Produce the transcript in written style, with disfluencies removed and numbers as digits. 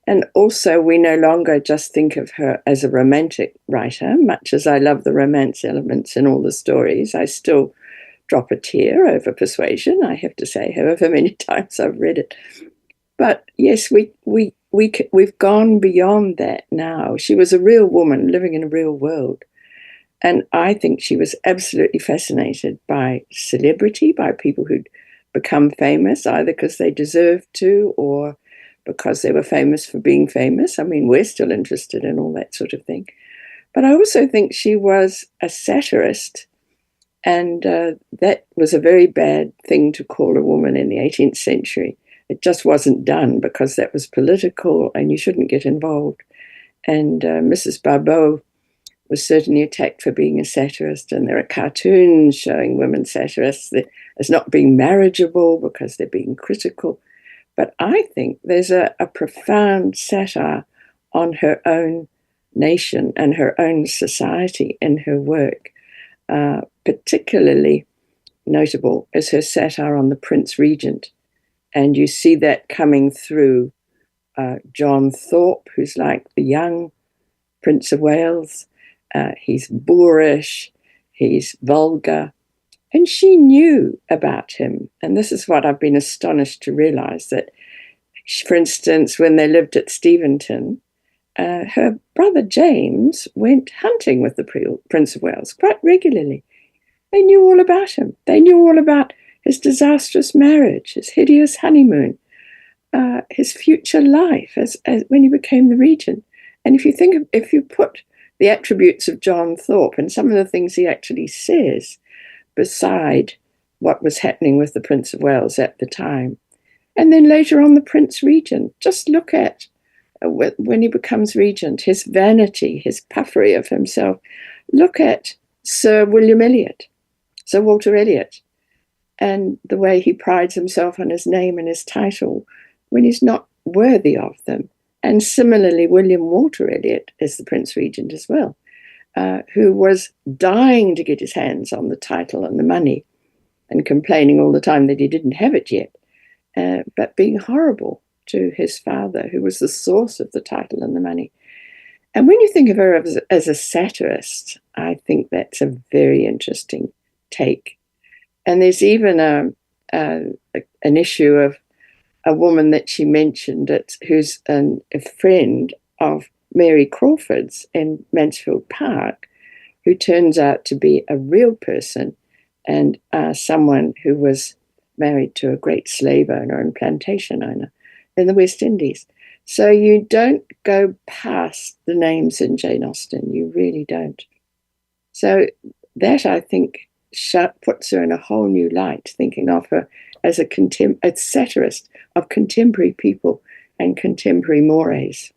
And also, we no longer just think of her as a romantic writer. Much as I love the romance elements in all the stories, I still drop a tear over Persuasion, I have to say, however many times I've read it. But yes, we've gone beyond that now. She was a real woman living in a real world. And I think she was absolutely fascinated by celebrity, by people who'd become famous, either because they deserved to or because they were famous for being famous. I mean, we're still interested in all that sort of thing. But I also think she was a satirist, and that was a very bad thing to call a woman in the 18th century. It just wasn't done because that was political and you shouldn't get involved. And Mrs. Barbeau was certainly attacked for being a satirist, and there are cartoons showing women satirists as not being marriageable because they're being critical. But I think there's a profound satire on her own nation and her own society in her work. Particularly notable is her satire on the Prince Regent. And you see that coming through John Thorpe, who's like the young Prince of Wales. He's boorish, he's vulgar. And she knew about him. And this is what I've been astonished to realize, that, for instance, when they lived at Steventon, her brother James went hunting with the Prince of Wales quite regularly. They knew all about him. They knew all about his disastrous marriage, his hideous honeymoon, his future life as when he became the regent. And if you put the attributes of John Thorpe and some of the things he actually says beside what was happening with the Prince of Wales at the time, and then later on the Prince Regent, just look at when he becomes regent, his vanity, his puffery of himself. Look at Sir Walter Elliot, and the way he prides himself on his name and his title when he's not worthy of them. And similarly, William Walter Elliot is the Prince Regent as well, who was dying to get his hands on the title and the money and complaining all the time that he didn't have it yet, but being horrible to his father, who was the source of the title and the money. And when you think of her as a satirist, I think that's a very interesting take. And there's even an issue of a woman that she mentioned who's a friend of Mary Crawford's in Mansfield Park, who turns out to be a real person and someone who was married to a great slave owner and plantation owner in the West Indies. So you don't go past the names in Jane Austen. You really don't. So that, I think, puts her in a whole new light, thinking of her as a satirist of contemporary people and contemporary mores.